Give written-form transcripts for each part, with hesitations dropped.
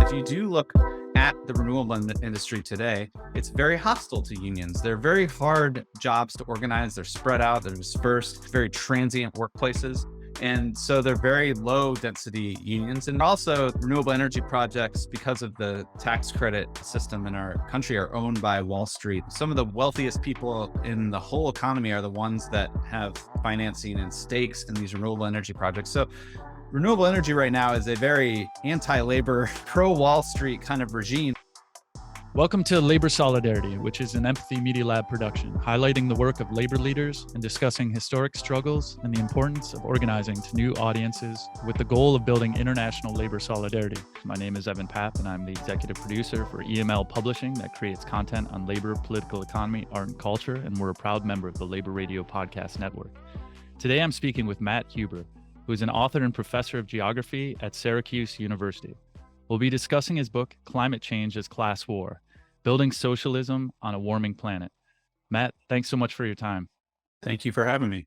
if you do look at the renewable industry today, it's very hostile to unions. They're very hard jobs to organize. They're spread out, they're dispersed, very transient workplaces. And so they're very low density unions. And also renewable energy projects, because of the tax credit system in our country, are owned by Wall Street. Some of the wealthiest people in the whole economy are the ones that have financing and stakes in these renewable energy projects. So renewable energy right now is a very anti-labor, pro-Wall Street kind of regime. Welcome to Labor Solidarity, which is an Empathy Media Lab production, highlighting the work of labor leaders and discussing historic struggles and the importance of organizing to new audiences with the goal of building international labor solidarity. My name is Evan Papp, and I'm the executive producer for EML Publishing that creates content on labor, political economy, art, and culture, and we're a proud member of the Labor Radio Podcast Network. Today, I'm speaking with Matt Huber, who is an author and professor of geography at Syracuse University. We'll be discussing his book, Climate Change as Class War, Building Socialism on a Warming Planet. Matt, thanks so much for your time. Thank you for having me.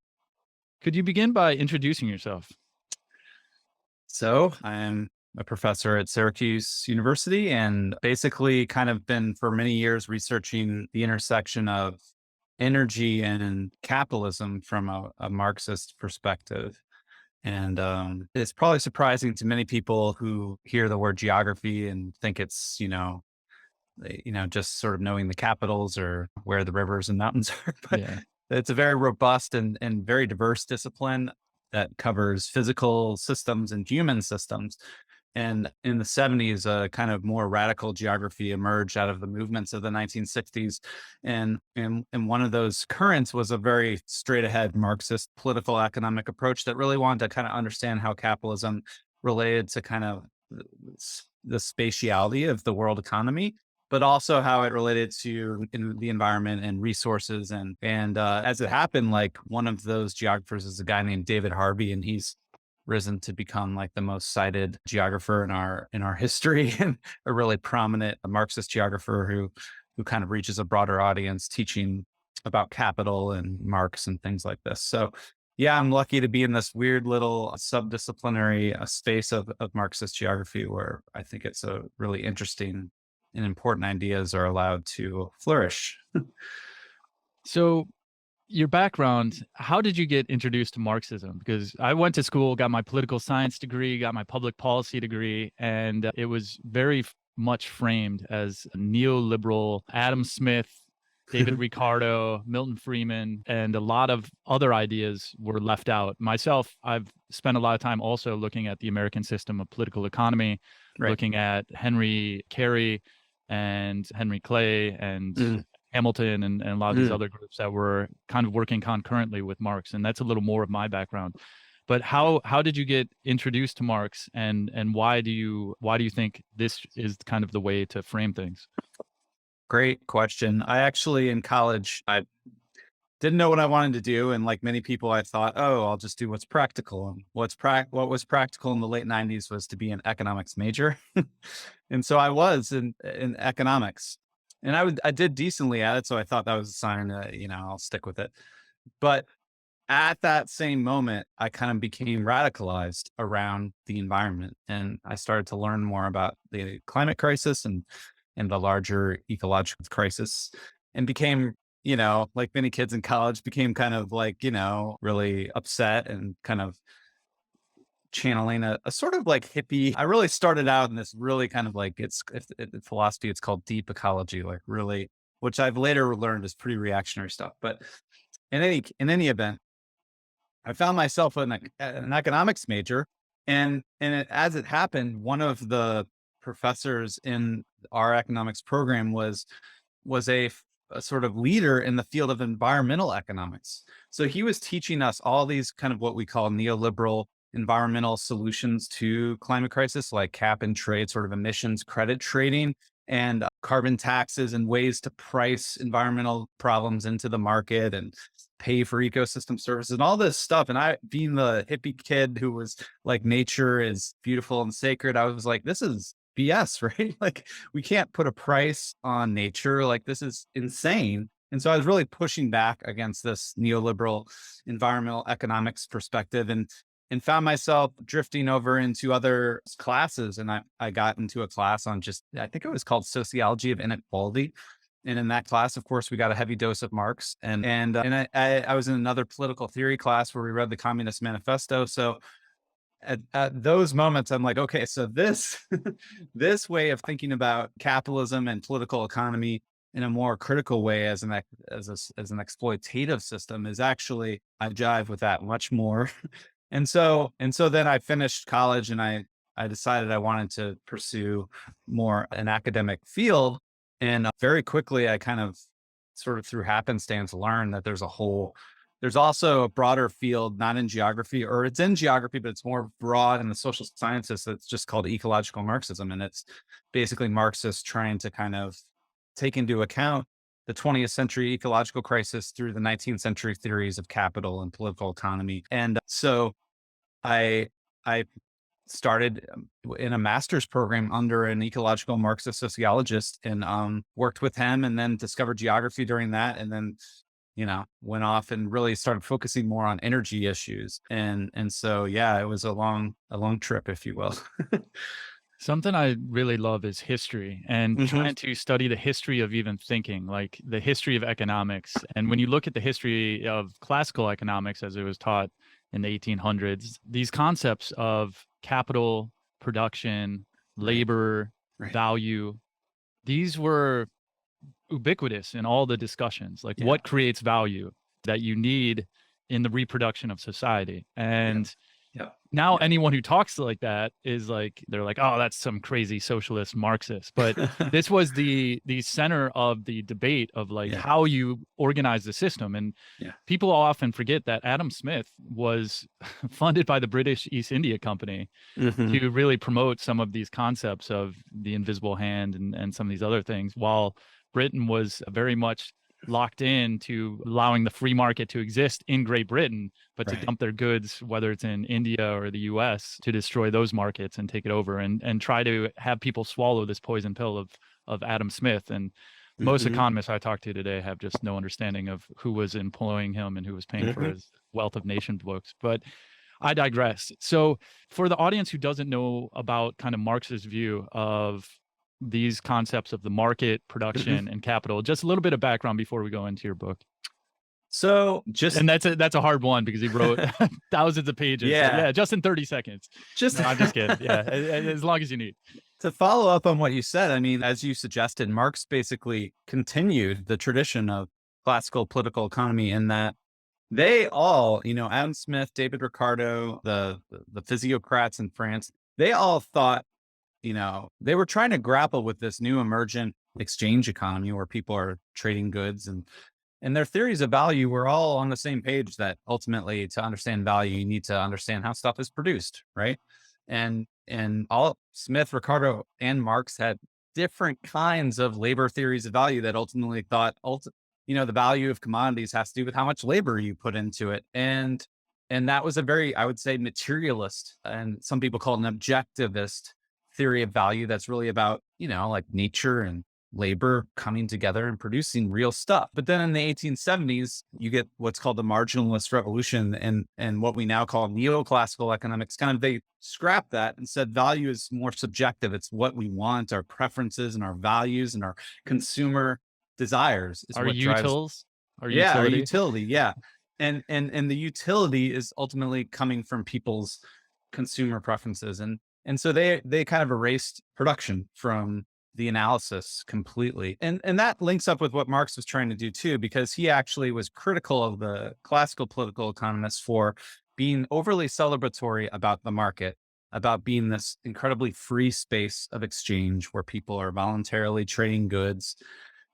Could you begin by introducing yourself? So I'm a professor at Syracuse University and basically kind of been for many years researching the intersection of energy and capitalism from a Marxist perspective. And it's probably surprising to many people who hear the word geography and think it's, just sort of knowing the capitals or where the rivers and mountains are. But yeah, it's a very robust and very diverse discipline that covers physical systems and human systems. And in the 70s, a kind of more radical geography emerged out of the movements of the 1960s. And one of those currents was a very straight ahead Marxist political economic approach that really wanted to kind of understand how capitalism related to kind of the spatiality of the world economy, but also how it related to the environment and resources. And as it happened, like one of those geographers is a guy named David Harvey, and he's risen to become like the most cited geographer in our history and a really prominent Marxist geographer who kind of reaches a broader audience teaching about capital and Marx and things like this. So yeah, I'm lucky to be in this weird little subdisciplinary space of Marxist geography where I think it's a really interesting and important ideas are allowed to flourish. So your background, how did you get introduced to Marxism? Because I went to school, got my political science degree, got my public policy degree, and it was very much framed as neoliberal, Adam Smith, David Ricardo, Milton Friedman, and a lot of other ideas were left out. Myself, I've spent a lot of time also looking at the American system of political economy, looking at Henry Carey and Henry Clay and Hamilton and a lot of these other groups that were kind of working concurrently with Marx. And that's a little more of my background. But how did you get introduced to Marx, and why do you think this is kind of the way to frame things? Great question. I actually, in college, I didn't know what I wanted to do. And like many people, I thought, oh, I'll just do what's practical. And what was practical in the late 90s was to be an economics major. And so I was in economics. And I did decently at it, so I thought that was a sign that, I'll stick with it. But at that same moment, I kind of became radicalized around the environment. And I started to learn more about the climate crisis and the larger ecological crisis, and became, like many kids in college, became kind of like, really upset and kind of channeling a sort of like hippie. I really started out in this really kind of like it's philosophy. It's called deep ecology, like really, which I've later learned is pretty reactionary stuff. But in any event, I found myself an economics major, and as it happened, one of the professors in our economics program was a sort of leader in the field of environmental economics. So he was teaching us all these kind of what we call neoliberal environmental solutions to climate crisis, like cap and trade, sort of emissions credit trading, and carbon taxes, and ways to price environmental problems into the market and pay for ecosystem services and all this stuff. And I, being the hippie kid who was like, nature is beautiful and sacred, I was like, this is BS, right? Like, we can't put a price on nature. Like, this is insane. And so I was really pushing back against this neoliberal environmental economics perspective. And and found myself drifting over into other classes. And I got into a class on just, I think it was called Sociology of Inequality. And in that class, of course, we got a heavy dose of Marx. And I was in another political theory class where we read the Communist Manifesto. So at those moments, I'm like, okay, so this this way of thinking about capitalism and political economy in a more critical way as an exploitative system is actually, I jive with that much more. And so then I finished college, and I decided I wanted to pursue more an academic field. And very quickly, I kind of sort of through happenstance learned that there's also a broader field, not in geography, or it's in geography, but it's more broad in the social sciences. That's just called ecological Marxism. And it's basically Marxists trying to kind of take into account the 20th century ecological crisis through the 19th century theories of capital and political economy. And so I, I started in a master's program under an ecological Marxist sociologist, and worked with him, and then discovered geography during that. And then went off and really started focusing more on energy issues. And so, yeah, it was a long trip, if you will. Something I really love is history, and Mhm. trying to study the history of even thinking, like the history of economics. And when you look at the history of classical economics as it was taught in the 1800s, these concepts of capital, production, Right. labor, Right. value, these were ubiquitous in all the discussions, like Yeah. what creates value that you need in the reproduction of society. And Yeah. now Yeah. anyone who talks like that is like, they're like, oh, that's some crazy socialist Marxist. But this was the center of the debate of like Yeah. how you organize the system. And Yeah. people often forget that Adam Smith was funded by the British East India Company Mhm. to really promote some of these concepts of the invisible hand and some of these other things, while Britain was very much locked in to allowing the free market to exist in Great Britain, but to Right. dump their goods, whether it's in India or the US, to destroy those markets and take it over, and try to have people swallow this poison pill of Adam Smith. And most Mhm. economists I talked to today have just no understanding of who was employing him and who was paying for Mhm. his Wealth of Nations books. But I digress. So for the audience who doesn't know about kind of Marx's view of these concepts of the market, production, and capital, just a little bit of background before we go into your book. So just And that's a hard one because he wrote thousands of pages. So yeah, yeah, just in 30 seconds. just No, I'm just kidding. Yeah, as long as you need. to follow up on what you said, I mean, as you suggested, Marx basically continued the tradition of classical political economy in that they all, Adam Smith, David Ricardo, the physiocrats in France, they all thought, they were trying to grapple with this new emergent exchange economy where people are trading goods, and their theories of value were all on the same page, that ultimately to understand value, you need to understand how stuff is produced, right? And all Smith, Ricardo, and Marx had different kinds of labor theories of value that ultimately thought, the value of commodities has to do with how much labor you put into it. And that was a very, I would say, materialist, and some people call it an objectivist theory of value that's really about, like nature and labor coming together and producing real stuff. But then in the 1870s, you get what's called the Marginalist Revolution, and what we now call neoclassical economics. Kind of they scrapped that and said value is more subjective. It's what we want, our preferences and our values and our consumer desires is Our what drives. utils, our Yeah, our utility. utility. Yeah. And the utility is ultimately coming from people's consumer preferences. And so they kind of erased production from the analysis completely. And that links up with what Marx was trying to do too, because he actually was critical of the classical political economists for being overly celebratory about the market, about being this incredibly free space of exchange where people are voluntarily trading goods,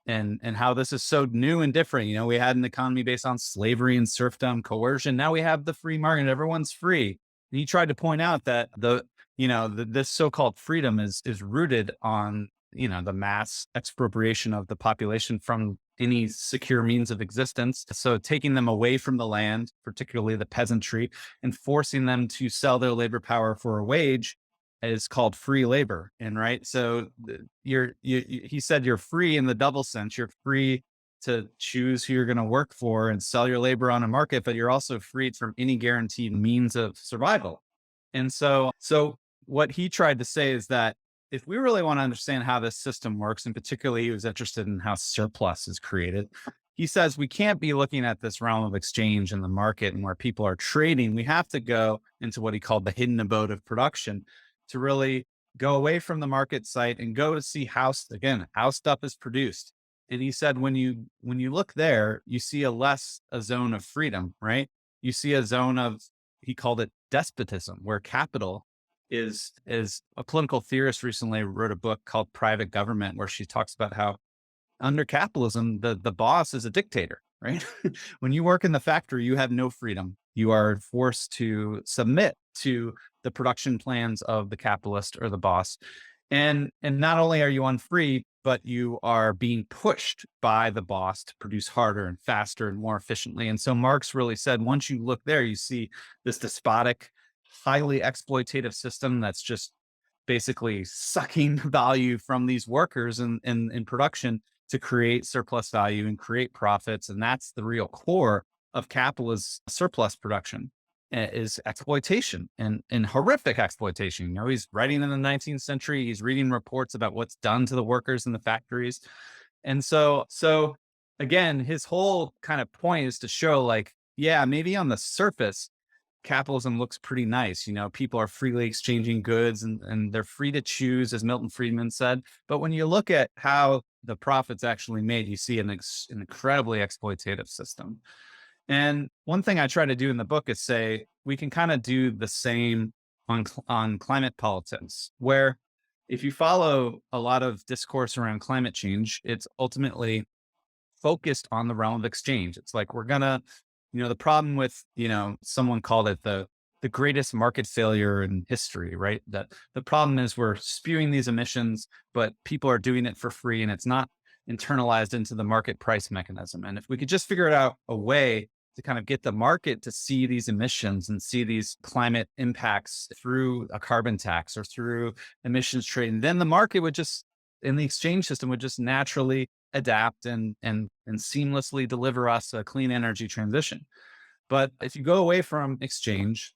and how this is so new and different. We had an economy based on slavery and serfdom, coercion. Now we have the free market. Everyone's free. And he tried to point out that this so-called freedom is rooted on, the mass expropriation of the population from any secure means of existence. So taking them away from the land, particularly the peasantry, and forcing them to sell their labor power for a wage is called free labor. And right. So he said you're free in the double sense. You're free to choose who you're going to work for and sell your labor on a market, but you're also freed from any guaranteed means of survival. And so what he tried to say is that if we really want to understand how this system works, and particularly he was interested in how surplus is created, he says we can't be looking at this realm of exchange in the market and where people are trading. We have to go into what he called the hidden abode of production to really go away from the market site and go to see how, again, how stuff is produced. And he said, when you look there, you see a zone of freedom, right? You see a zone of, he called it despotism, where capital is a political theorist recently wrote a book called Private Government, where she talks about how under capitalism, the boss is a dictator, right? When you work in the factory, you have no freedom. You are forced to submit to the production plans of the capitalist or the boss. And not only are you unfree, but you are being pushed by the boss to produce harder and faster and more efficiently. And so Marx really said, once you look there, you see this despotic, highly exploitative system that's just basically sucking value from these workers in production to create surplus value and create profits. And that's the real core of capitalist surplus production is exploitation and horrific exploitation. You know, he's writing in the 19th century, he's reading reports about what's done to the workers in the factories. And so again, his whole kind of point is to show like, yeah, maybe on the surface, capitalism looks pretty nice. You know, people are freely exchanging goods and they're free to choose, as Milton Friedman said. But when you look at how the profits actually made, you see an incredibly exploitative system. And one thing I try to do in the book is say we can kind of do the same on climate politics, where if you follow a lot of discourse around climate change, it's ultimately focused on the realm of exchange. It's like we're gonna, the problem with, someone called it the greatest market failure in history, right? That the problem is we're spewing these emissions, but people are doing it for free and it's not internalized into the market price mechanism. And if we could just figure out a way to kind of get the market to see these emissions and see these climate impacts through a carbon tax or through emissions trading, then the market would just, in the exchange system, would just naturally adapt and seamlessly deliver us a clean energy transition. But if you go away from exchange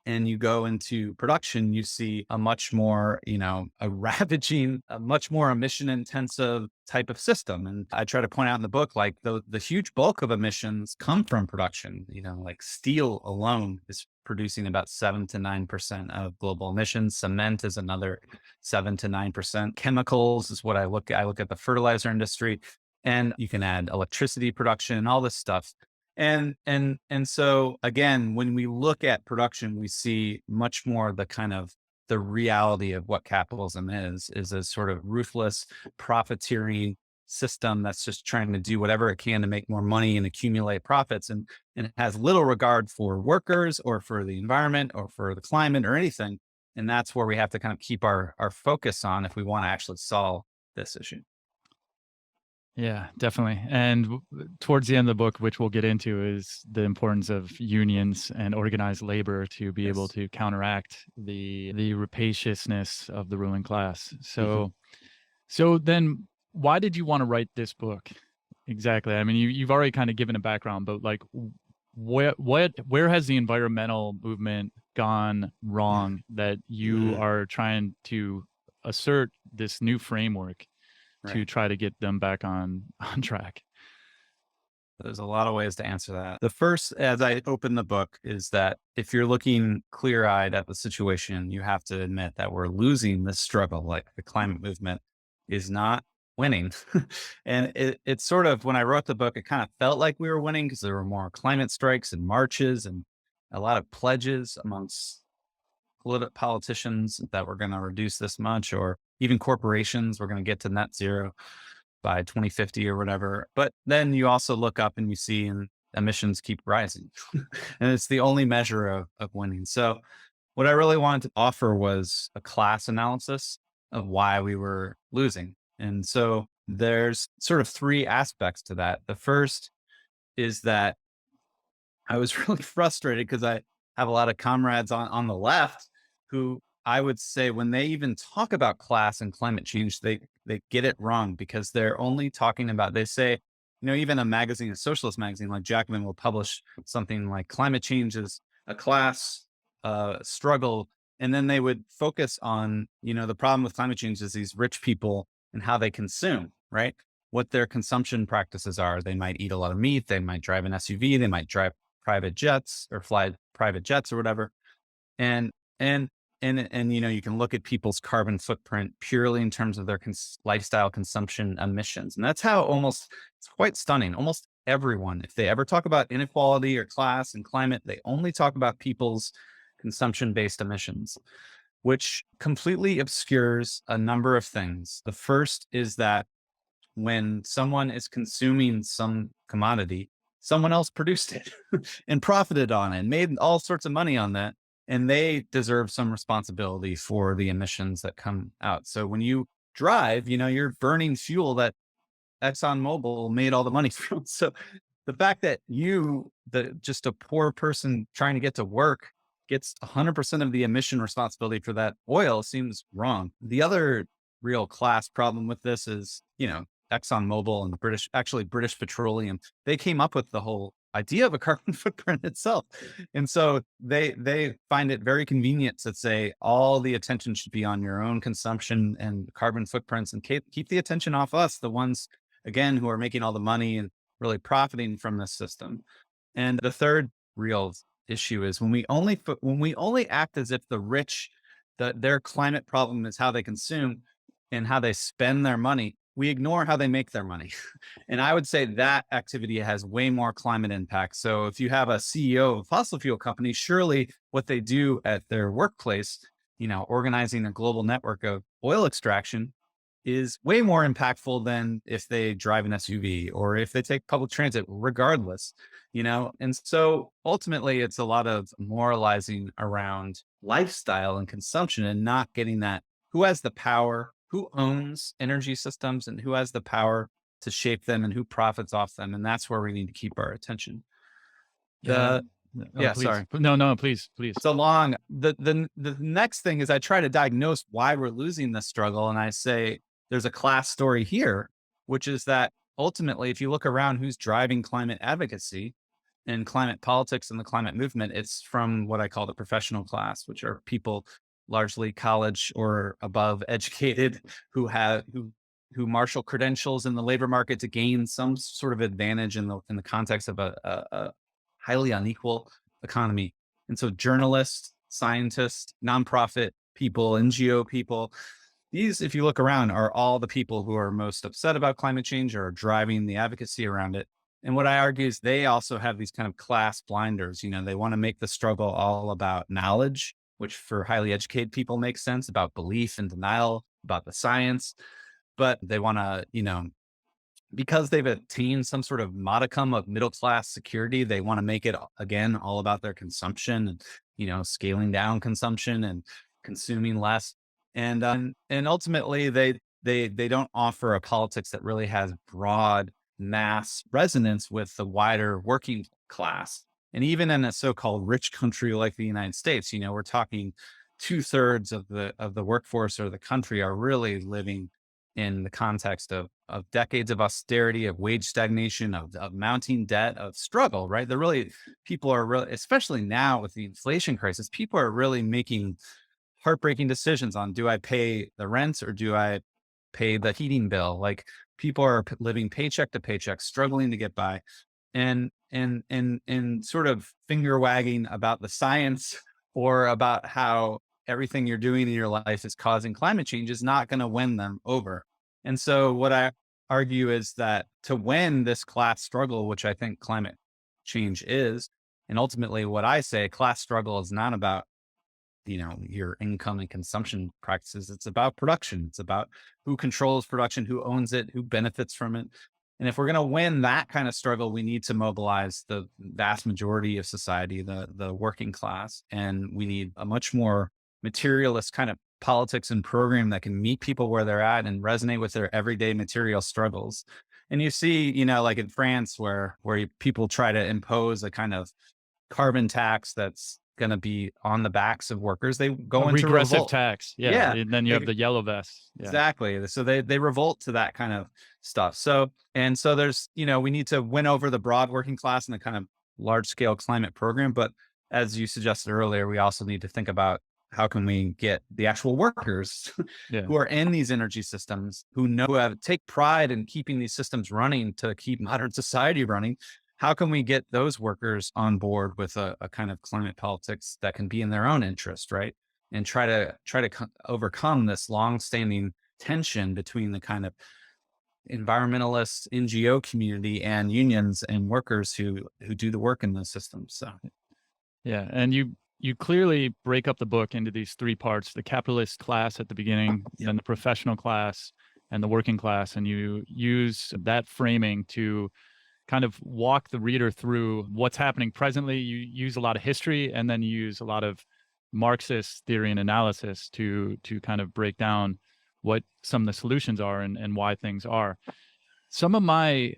and you go into production, you see a much more, a ravaging, a much more emission intensive type of system. And I try to point out in the book, like the huge bulk of emissions come from production. Like steel alone is producing about 7 to 9% of global emissions. Cement is another 7 to 9%. Chemicals is what I look at. I look at the fertilizer industry, and you can add electricity production and all this stuff. And so again, when we look at production, we see much more the kind of the reality of what capitalism is a sort of ruthless profiteering system that's just trying to do whatever it can to make more money and accumulate profits, and it has little regard for workers or for the environment or for the climate or anything. And that's where we have to kind of keep our focus on if we want to actually solve this issue. Yeah, definitely. And towards the end of the book, which we'll get into, is the importance of unions and organized labor to be able to counteract the rapaciousness of the ruling class. So then why did you want to write this book? Exactly. I mean, you've already kind of given a background, but like where has the environmental movement gone wrong that you are trying to assert this new framework to try to get them back on track? There's a lot of ways to answer that. The first, as I open the book, is that if you're looking clear-eyed at the situation, you have to admit that we're losing this struggle. Like the climate movement is not winning. And it's sort of, when I wrote the book, it kind of felt like we were winning because there were more climate strikes and marches and a lot of pledges amongst politicians that we're going to reduce this much, or even corporations, we're going to get to net zero by 2050 or whatever. But then you also look up and you see emissions keep rising. And it's the only measure of winning. So what I really wanted to offer was a class analysis of why we were losing. And so there's sort of three aspects to that. The first is that I was really frustrated because I have a lot of comrades on the left who I would say when they even talk about class and climate change, they get it wrong because they're only talking about, they say, even a magazine, a socialist magazine like Jacobin will publish something like climate change is a class struggle. And then they would focus on, the problem with climate change is these rich people and how they consume, right? What their consumption practices are. They might eat a lot of meat. They might drive an SUV. They might drive private jets or fly private jets or whatever. And, and, you can look at people's carbon footprint purely in terms of their lifestyle consumption emissions. And that's how it's quite stunning. Almost everyone, if they ever talk about inequality or class and climate, they only talk about people's consumption-based emissions, which completely obscures a number of things. The first is that when someone is consuming some commodity, someone else produced it and profited on it and made all sorts of money on that. And they deserve some responsibility for the emissions that come out. So when you drive, you're burning fuel that ExxonMobil made all the money from. So the fact that just a poor person trying to get to work gets 100% of the emission responsibility for that oil seems wrong. The other real class problem with this is, ExxonMobil and British Petroleum, they came up with the whole idea of a carbon footprint itself. And so they find it very convenient to say all the attention should be on your own consumption and carbon footprints and keep the attention off us, the ones, again, who are making all the money and really profiting from this system. And the third real issue is when we only act as if the rich, their climate problem is how they consume and how they spend their money, we ignore how they make their money. And I would say that activity has way more climate impact. So if you have a CEO of a fossil fuel company, surely what they do at their workplace, organizing a global network of oil extraction, is way more impactful than if they drive an SUV or if they take public transit, regardless, And so ultimately, it's a lot of moralizing around lifestyle and consumption and not getting that who has the power, who owns energy systems, and who has the power to shape them and who profits off them. And that's where we need to keep our attention. Yeah. Yeah, Please. sorry. No, please. So long. The next thing is I try to diagnose why we're losing this struggle. And I say, there's a class story here, which is that ultimately, if you look around who's driving climate advocacy and climate politics and the climate movement, it's from what I call the professional class, which are people largely college or above educated who marshal credentials in the labor market to gain some sort of advantage in the context of a highly unequal economy. And so journalists, scientists, nonprofit people, NGO people, these, if you look around, are all the people who are most upset about climate change or are driving the advocacy around it. And what I argue is they also have these kind of class blinders. They want to make the struggle all about knowledge, which for highly educated people makes sense, about belief and denial, about the science. But they want to, because they've attained some sort of modicum of middle class security, they want to make it, again, all about their consumption and, scaling down consumption and consuming less. And ultimately, they don't offer a politics that really has broad mass resonance with the wider working class. And even in a so-called rich country like the United States, we're talking 2/3 of the workforce or the country are really living in the context of decades of austerity, of wage stagnation, of mounting debt, of struggle, right? People are really, especially now with the inflation crisis, people are really making heartbreaking decisions on, do I pay the rent or do I pay the heating bill? Like, people are living paycheck to paycheck, struggling to get by, and sort of finger wagging about the science or about how everything you're doing in your life is causing climate change is not going to win them over. And so what I argue is that to win this class struggle, which I think climate change is, and ultimately what I say, class struggle is not about your income and consumption practices. It's about production. It's about who controls production, who owns it, who benefits from it. And if we're going to win that kind of struggle, we need to mobilize the vast majority of society, the working class. And we need a much more materialist kind of politics and program that can meet people where they're at and resonate with their everyday material struggles. And you see, like in France, where people try to impose a kind of carbon tax that's going to be on the backs of workers, they A go into regressive revolt. tax. Yeah. Yeah, And then you have they, the yellow vests. Yeah. exactly. So they revolt to that kind of stuff. So there's, we need to win over the broad working class in a kind of large scale climate program. But as you suggested earlier, we also need to think about how can we get the actual workers Yeah. who are in these energy systems, take pride in keeping these systems running to keep modern society running. How can we get those workers on board with a kind of climate politics that can be in their own interest, right? And try to overcome this long-standing tension between the kind of environmentalist NGO community and unions and workers who do the work in those systems. So Yeah. And you clearly break up the book into these three parts: the capitalist class at the beginning, yeah, then the professional class, and the working class. And you use that framing to kind of walk the reader through what's happening presently. You use a lot of history, and then you use a lot of Marxist theory and analysis to kind of break down what some of the solutions are and why things are. Some of my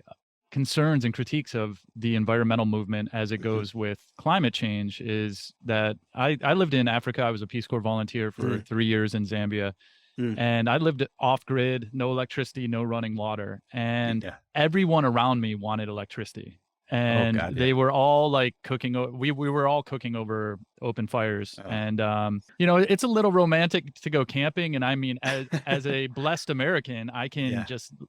concerns and critiques of the environmental movement as it goes with climate change is that I lived in Africa. I was a Peace Corps volunteer for 3 years in Zambia. And I lived off grid, no electricity, no running water. And yeah. everyone around me wanted electricity. Oh And God, they yeah. were all like cooking. We were all cooking over open fires. Oh. And, it's a little romantic to go camping. And I mean, as a blessed American, I can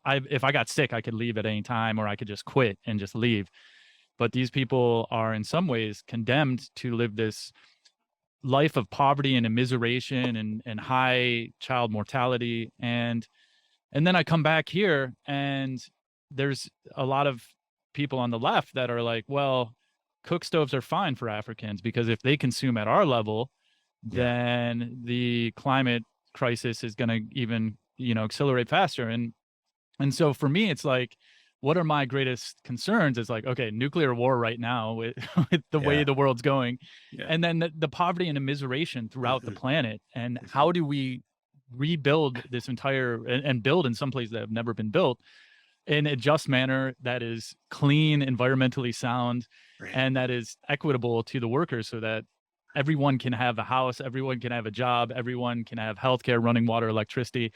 if I got sick, I could leave at any time, or I could just quit and just leave. But these people are in some ways condemned to live this life of poverty and immiseration and high child mortality. And then I come back here, and there's a lot of people on the left that are like, well, cook stoves are fine for Africans because if they consume at our level, then the climate crisis is going to even, accelerate faster. And so for me, it's like, what are my greatest concerns is like, okay, nuclear war right now with, with the way the world's going. Yeah. And then the poverty and immiseration throughout the planet. And how do we rebuild this entire and build in some places that have never been built in a just manner that is clean, environmentally sound, and that is equitable to the workers, so that everyone can have a house, everyone can have a job, everyone can have healthcare, running water, electricity.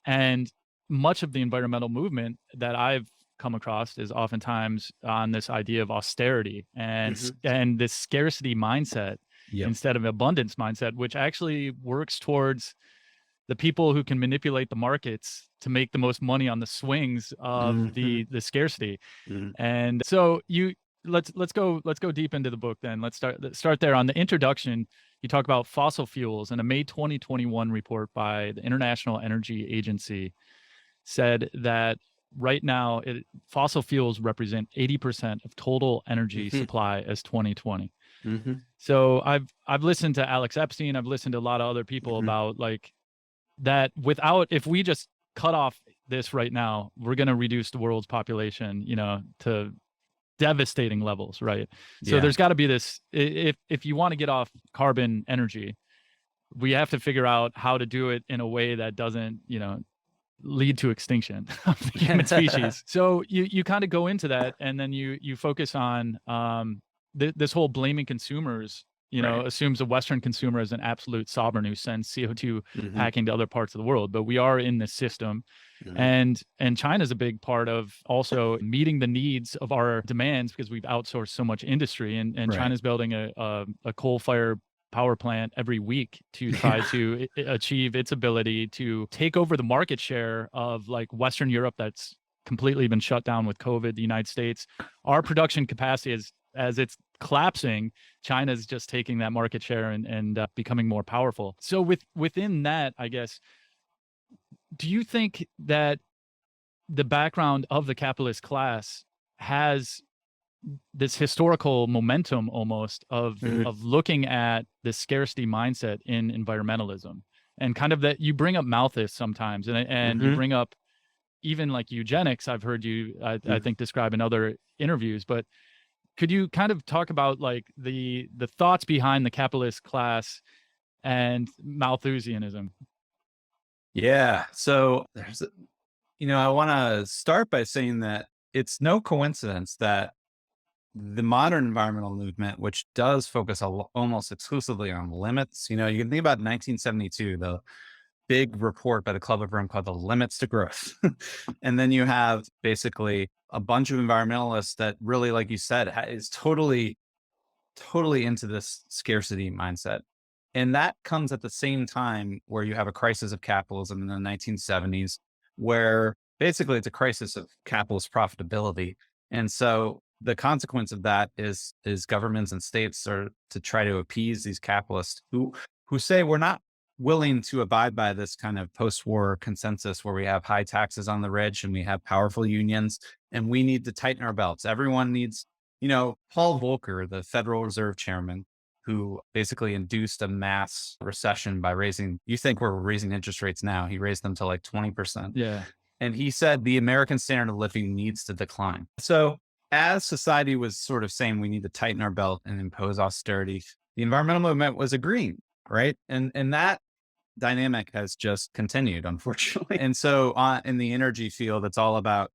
And much of the environmental movement that I've come across is oftentimes on this idea of austerity and this scarcity mindset instead of abundance mindset, which actually works towards the people who can manipulate the markets to make the most money on the swings of the scarcity. And so let's go deep into the book then. Let's start there. On the introduction, you talk about fossil fuels, and a May 2021 report by the International Energy Agency said that right now fossil fuels represent 80% of total energy supply as 2020. So I've listened to Alex Epstein, I've listened to a lot of other people about like that if we just cut off this right now, we're going to reduce the world's population, to devastating levels, right? So there's got to be this, if you want to get off carbon energy, we have to figure out how to do it in a way that doesn't, lead to extinction of the human species. So you kind of go into that, and then you focus on this whole blaming consumers, assumes a Western consumer is an absolute sovereign who sends CO2 packing to other parts of the world. But we are in this system. And China's a big part of also meeting the needs of our demands because we've outsourced so much industry. And China's building a coal-fired power plant every week to try to achieve its ability to take over the market share of like Western Europe that's completely been shut down with COVID. The United States, our production capacity as it's collapsing, China's just taking that market share and becoming more powerful. So within that, I guess, do you think that the background of the capitalist class has this historical momentum almost of looking at the scarcity mindset in environmentalism, and kind of that you bring up Malthus sometimes, and you bring up even like eugenics, I've heard you, I think, describe in other interviews. But could you kind of talk about like the thoughts behind the capitalist class and Malthusianism? Yeah. So I want to start by saying that it's no coincidence that the modern environmental movement, which does focus almost exclusively on limits. You can think about 1972, the big report by the Club of Rome called The Limits to Growth. And then you have basically a bunch of environmentalists that really, like you said, is totally into this scarcity mindset. And that comes at the same time where you have a crisis of capitalism in the 1970s, where basically it's a crisis of capitalist profitability. And so the consequence of that is governments and states are to try to appease these capitalists who say we're not willing to abide by this kind of post-war consensus where we have high taxes on the rich and we have powerful unions and we need to tighten our belts. Everyone needs, Paul Volcker, the Federal Reserve chairman, who basically induced a mass recession by you think we're raising interest rates now. He raised them to like 20%. Yeah. And he said the American standard of living needs to decline. So as society was sort of saying we need to tighten our belt and impose austerity, the environmental movement was agreeing, right? And that dynamic has just continued, unfortunately. And so in the energy field, it's all about,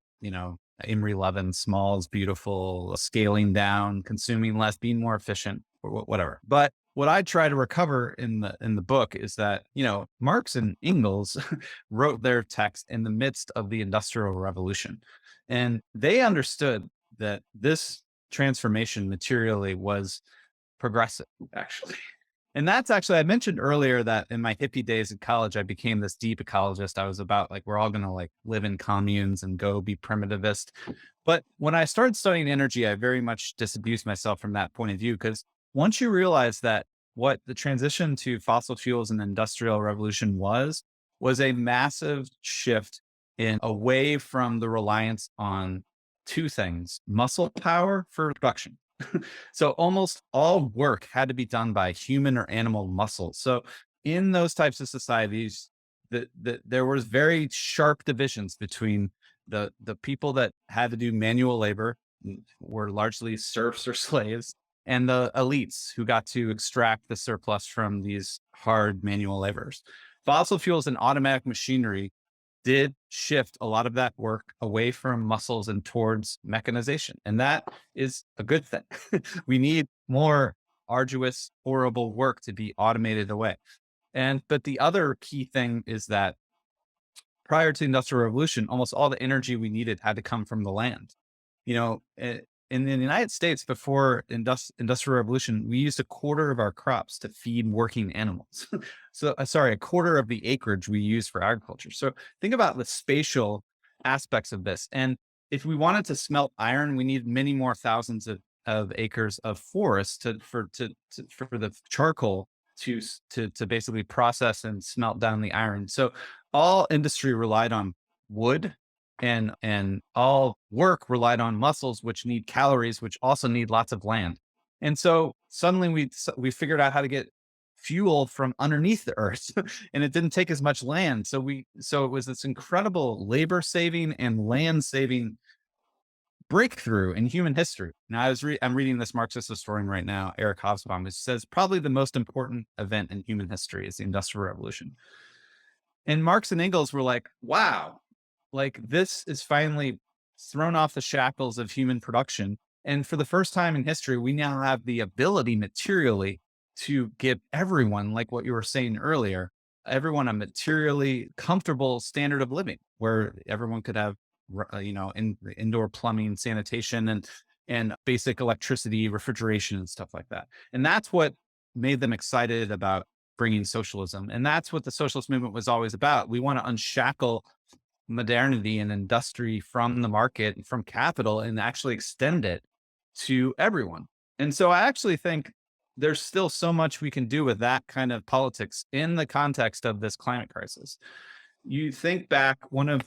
Amory Levin, small is beautiful, scaling down, consuming less, being more efficient, or whatever. But what I try to recover in the book is that, Marx and Engels wrote their text in the midst of the Industrial Revolution. And they understood that this transformation materially was progressive, actually. And that's actually, I mentioned earlier that in my hippie days in college, I became this deep ecologist. I was about like, we're all going to like live in communes and go be primitivist. But when I started studying energy, I very much disabused myself from that point of view, because once you realize that what the transition to fossil fuels and the industrial revolution was a massive shift in away from the reliance on two things: muscle power for production. So almost all work had to be done by human or animal muscles. So in those types of societies, there was very sharp divisions between the people that had to do manual labor, were largely serfs or slaves, and the elites who got to extract the surplus from these hard manual laborers. Fossil fuels and automatic machinery did shift a lot of that work away from muscles and towards mechanization. And that is a good thing. We need more arduous, horrible work to be automated away. But the other key thing is that prior to the Industrial Revolution, almost all the energy we needed had to come from the land. In the United States, before Industrial Revolution, we used a quarter of our crops to feed working animals. A quarter of the acreage we use for agriculture. So think about the spatial aspects of this. And if we wanted to smelt iron, we need many more thousands of acres of forest for the charcoal to basically process and smelt down the iron. So all industry relied on wood, and all work relied on muscles, which need calories, which also need lots of land. And so suddenly we figured out how to get fuel from underneath the earth, and it didn't take as much land. So it was this incredible labor saving and land saving breakthrough in human history. Now I'm reading this Marxist historian right now, Eric Hobsbawm, who says probably the most important event in human history is the Industrial Revolution. And Marx and Engels were like, wow, like this is finally thrown off the shackles of human production. And for the first time in history, we now have the ability materially to give everyone, like what you were saying earlier, everyone a materially comfortable standard of living where everyone could have, indoor plumbing, sanitation, and basic electricity, refrigeration, and stuff like that. And that's what made them excited about bringing socialism. And that's what the socialist movement was always about. We want to unshackle modernity and industry from the market and from capital and actually extend it to everyone. And so I actually think there's still so much we can do with that kind of politics in the context of this climate crisis. You think back,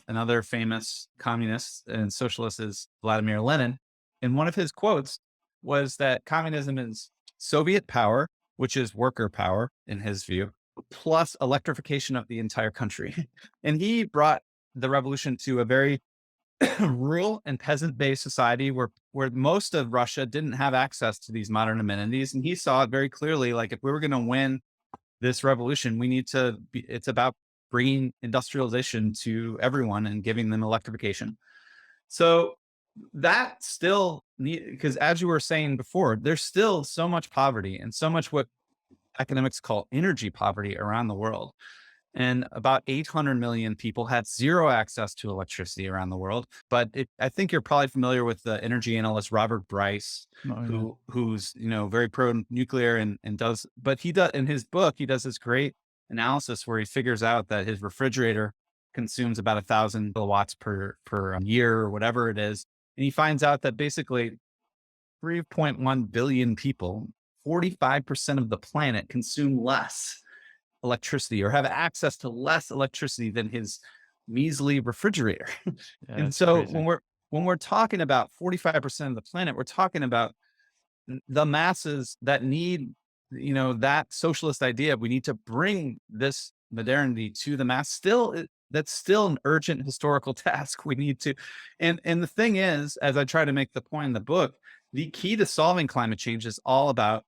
another famous communist and socialist is Vladimir Lenin. And one of his quotes was that communism is Soviet power, which is worker power in his view, plus electrification of the entire country. And he brought the revolution to a very rural and peasant-based society where most of Russia didn't have access to these modern amenities. And he saw it very clearly, like if we were going to win this revolution, it's about bringing industrialization to everyone and giving them electrification. So that still need, because as you were saying before, there's still so much poverty and so much what academics call energy poverty around the world. And about 800 million people have zero access to electricity around the world. But I think you're probably familiar with the energy analyst Robert Bryce, Oh, yeah. who's very pro nuclear and does. But he does in his book he does this great analysis where he figures out that his refrigerator consumes about 1,000 kilowatts per year or whatever it is, and he finds out that basically 3.1 billion people, 45% of the planet, consume less electricity or have access to less electricity than his measly refrigerator. Yeah, And that's so crazy. when we're talking about 45% of the planet, we're talking about the masses that need, that socialist idea. We need to bring this modernity to the mass. That's still an urgent historical task. We need to, and the thing is, as I try to make the point in the book, the key to solving climate change is all about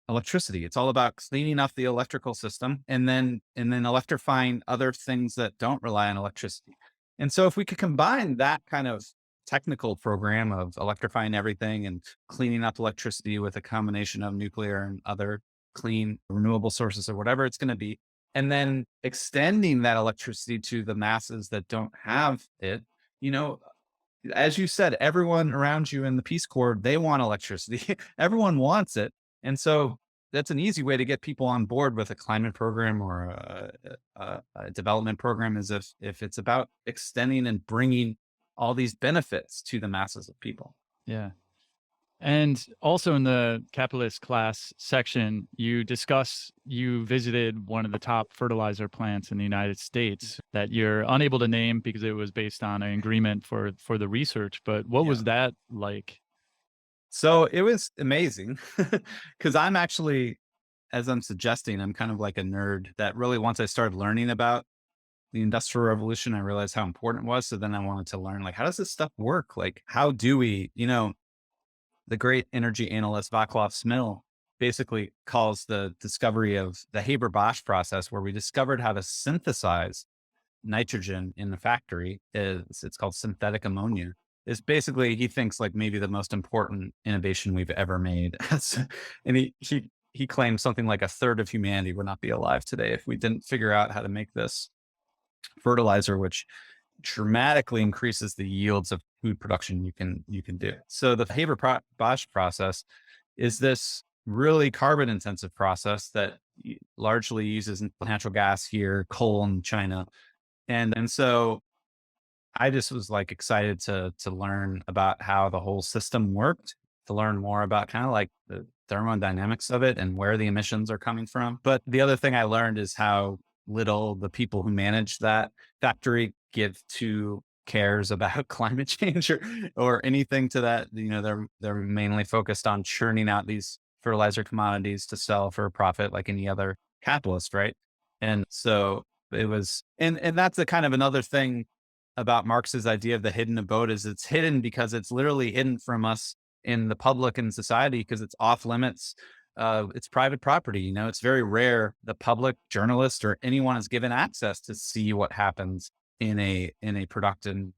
electricity. It's all about cleaning up the electrical system and then electrifying other things that don't rely on electricity. And so if we could combine that kind of technical program of electrifying everything and cleaning up electricity with a combination of nuclear and other clean renewable sources or whatever it's going to be, and then extending that electricity to the masses that don't have it, you know, as you said, everyone around you in the Peace Corps, they want electricity. Everyone wants it. And so that's an easy way to get people on board with a climate program or a development program is if it's about extending and bringing all these benefits to the masses of people. Yeah. And also in the capitalist class section, you visited one of the top fertilizer plants in the United States that you're unable to name because it was based on an agreement for the research. But what Yeah. was that like? So it was amazing because I'm actually, as I'm suggesting, I'm kind of like a nerd that really once I started learning about the Industrial Revolution, I realized how important it was. So then I wanted to learn, like, how does this stuff work? Like, how do we, the great energy analyst Vaclav Smil basically calls the discovery of the Haber-Bosch process, where we discovered how to synthesize nitrogen in the factory. It's called synthetic ammonia. Is basically he thinks like maybe the most important innovation we've ever made. And he claims something like a third of humanity would not be alive today if we didn't figure out how to make this fertilizer, which dramatically increases the yields of food production you can do. So the Haber-Bosch process is this really carbon intensive process that largely uses natural gas here, coal in China. And so I just was like excited to learn about how the whole system worked, to learn more about kind of like the thermodynamics of it and where the emissions are coming from. But the other thing I learned is how little the people who manage that factory give two cares about climate change or anything to that. They're mainly focused on churning out these fertilizer commodities to sell for a profit like any other capitalist, right? And so it was, and that's a kind of another thing about Marx's idea of the hidden abode is it's hidden because it's literally hidden from us in the public and society because it's off limits. It's private property. It's very rare the public, journalist, or anyone is given access to see what happens in a production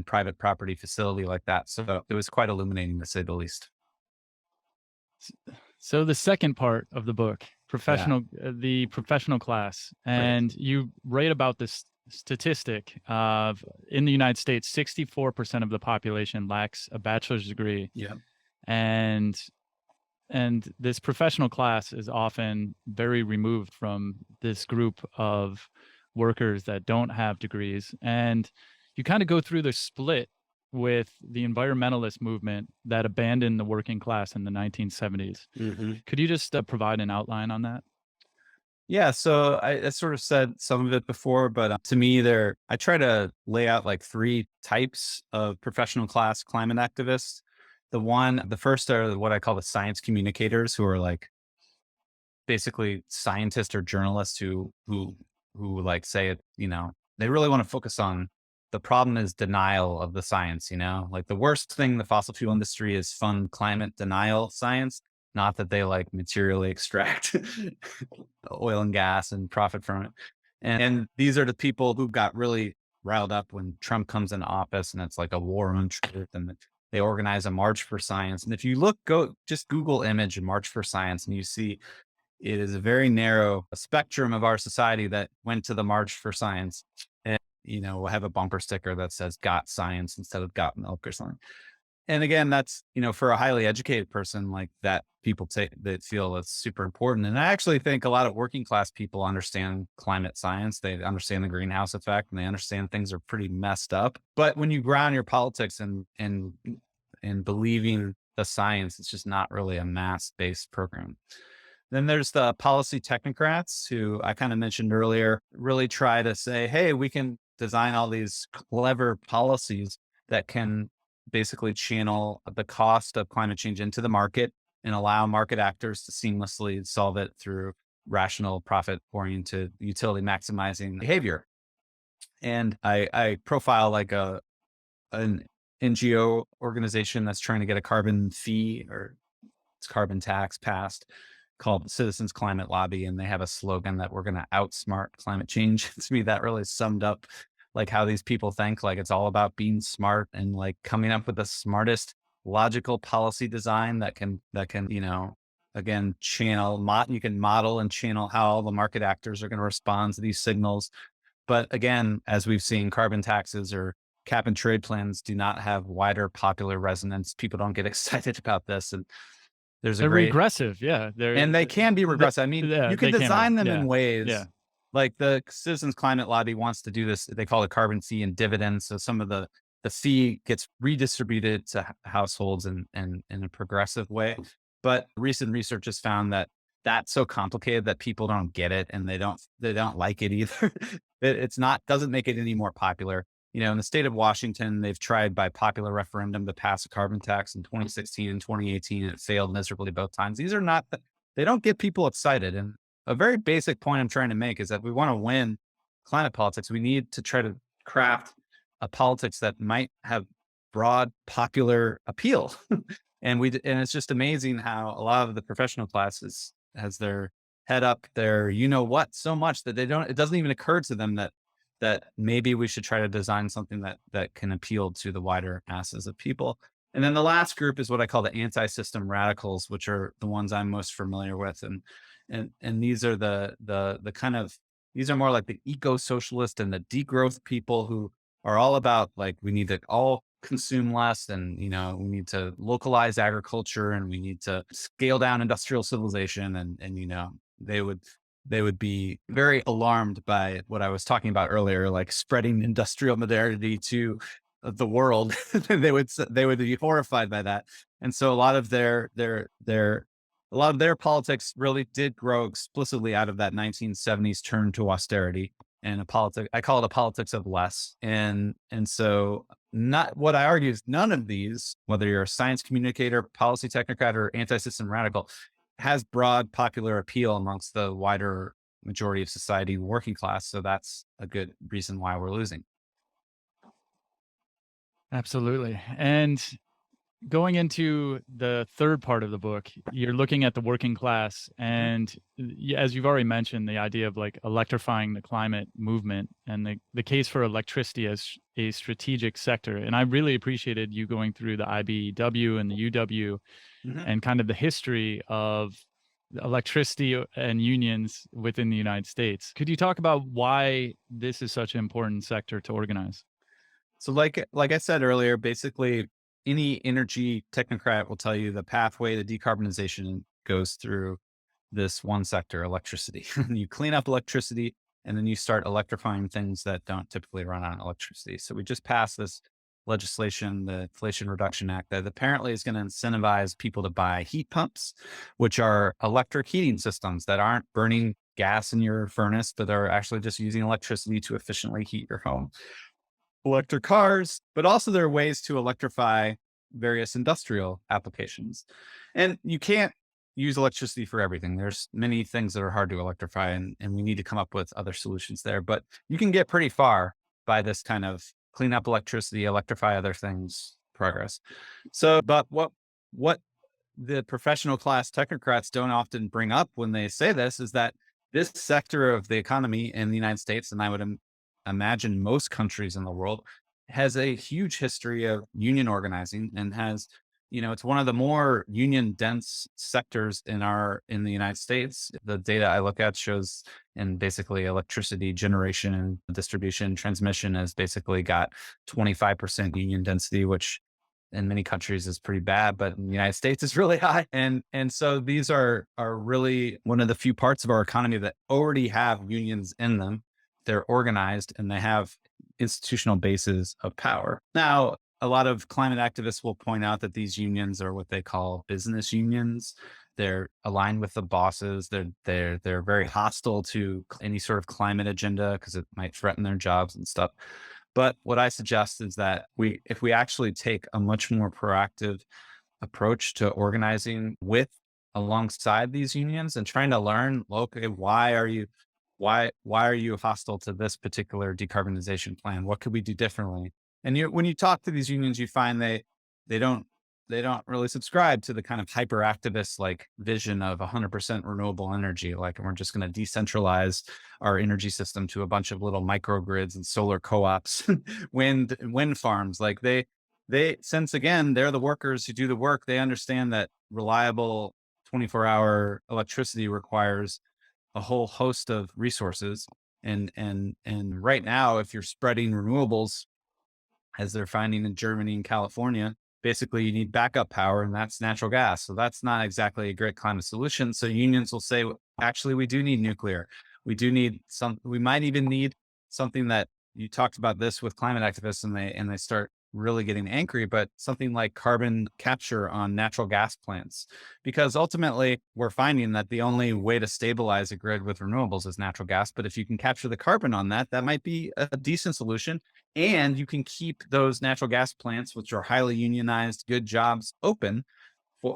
private property facility like that. So it was quite illuminating to say the least. So the second part of the book, Yeah, the professional class, right. and you write about this statistic of in the United States, 64% of the population lacks a bachelor's degree, Yeah. and this professional class is often very removed from this group of workers that don't have degrees. And you kind of go through the split with the environmentalist movement that abandoned the working class in the 1970s. Mhm. Could you just provide an outline on that? Yeah, so I sort of said some of it before, but to me, I try to lay out like three types of professional class climate activists. The first are what I call the science communicators, who are like basically scientists or journalists who like say it. They really want to focus on the problem is denial of the science. Like the worst thing the fossil fuel industry is fund climate denial science, not that they like materially extract oil and gas and profit from it. And these are the people who've got really riled up when Trump comes into office, and it's like a war on truth, and they organize a March for Science. And if you just Google image March for Science, and you see it is a very narrow spectrum of our society that went to the March for Science. And, we'll have a bumper sticker that says "Got Science" instead of "Got Milk" or something. And again, that's, for a highly educated person like that, people that feel it's super important. And I actually think a lot of working class people understand climate science. They understand the greenhouse effect, and they understand things are pretty messed up. But when you ground your politics in believing the science, it's just not really a mass-based program. Then there's the policy technocrats, who I kind of mentioned earlier, really try to say, hey, we can design all these clever policies that can basically channel the cost of climate change into the market and allow market actors to seamlessly solve it through rational, profit-oriented, utility maximizing behavior. And I profile like an NGO organization that's trying to get a carbon fee, or it's carbon tax, passed, called Citizens Climate Lobby. And they have a slogan that we're going to outsmart climate change. To me, that really summed up like how these people think. Like, it's all about being smart and like coming up with the smartest logical policy design that can, again, you can model and channel how all the market actors are going to respond to these signals. But again, as we've seen, carbon taxes or cap and trade plans do not have wider popular resonance. People don't get excited about this. And they're regressive. Yeah. And they can be regressive. I mean, yeah, you can design them in ways. Yeah. Like the Citizens Climate Lobby wants to do this. They call it carbon fee and dividends. So some of the fee gets redistributed to households in a progressive way. But recent research has found that that's so complicated that people don't get it, and they don't like it either. Doesn't make it any more popular. In the state of Washington, they've tried by popular referendum to pass a carbon tax in 2016 and 2018, and it failed miserably both times. These are not, they don't get people excited. And a very basic point I'm trying to make is that we want to win climate politics. We need to try to craft a politics that might have broad popular appeal. And it's just amazing how a lot of the professional classes has their head up there, so much that it doesn't even occur to them that maybe we should try to design something that can appeal to the wider masses of people. And then the last group is what I call the anti-system radicals, which are the ones I'm most familiar with. And these are these are more like the eco-socialist and the degrowth people who are all about like, we need to all consume less, and we need to localize agriculture, and we need to scale down industrial civilization, and they would be very alarmed by what I was talking about earlier, like spreading industrial modernity to the world. they would be horrified by that. And so a lot of their politics really did grow explicitly out of that 1970s turn to austerity, and I call it a politics of less. And so what I argue is none of these, whether you're a science communicator, policy technocrat, or anti-system radical, has broad popular appeal amongst the wider majority of society, working class. So that's a good reason why we're losing. Absolutely. And going into the third part of the book, you're looking at the working class, and as you've already mentioned, the idea of like electrifying the climate movement and the case for electricity as a strategic sector. And I really appreciated you going through the IBEW and the UW and kind of the history of electricity and unions within the United States. Could you talk about why this is such an important sector to organize? So like I said earlier, basically any energy technocrat will tell you the pathway to decarbonization goes through this one sector, electricity. You clean up electricity, and then you start electrifying things that don't typically run on electricity. So we just passed this legislation, the Inflation Reduction Act, that apparently is going to incentivize people to buy heat pumps, which are electric heating systems that aren't burning gas in your furnace, but are actually just using electricity to efficiently heat your home. Electric cars, but also there are ways to electrify various industrial applications. And you can't use electricity for everything. There's many things that are hard to electrify, and we need to come up with other solutions there. But you can get pretty far by this kind of clean up electricity, electrify other things progress. So, but what the professional class technocrats don't often bring up when they say this is that this sector of the economy in the United States, and imagine most countries in the world, has a huge history of union organizing and has, it's one of the more union dense sectors in the United States. The data I look at shows in basically electricity generation, distribution, transmission has basically got 25% union density, which in many countries is pretty bad, but in the United States is really high. And so these are really one of the few parts of our economy that already have unions in them. They're organized and they have institutional bases of power. Now, a lot of climate activists will point out that these unions are what they call business unions. They're aligned with the bosses. They're very hostile to any sort of climate agenda because it might threaten their jobs and stuff. But what I suggest is that if we actually take a much more proactive approach to organizing alongside these unions and trying to learn, okay, why are you hostile to this particular decarbonization plan? What could we do differently? And when you talk to these unions, you find they don't they don't really subscribe to the kind of hyperactivist like vision of 100% renewable energy. Like, we're just going to decentralize our energy system to a bunch of little microgrids and solar co-ops, wind farms. Like since again, they're the workers who do the work. They understand that reliable 24-hour electricity requires a whole host of resources. And right now, if you're spreading renewables, as they're finding in Germany and California, basically you need backup power, and that's natural gas. So that's not exactly a great climate solution. So unions will say, actually, we do need nuclear. We might even need something that you talked about this with climate activists, and they start really getting angry, but something like carbon capture on natural gas plants. Because ultimately we're finding that the only way to stabilize a grid with renewables is natural gas. But if you can capture the carbon on that, that might be a decent solution. And you can keep those natural gas plants, which are highly unionized, good jobs, open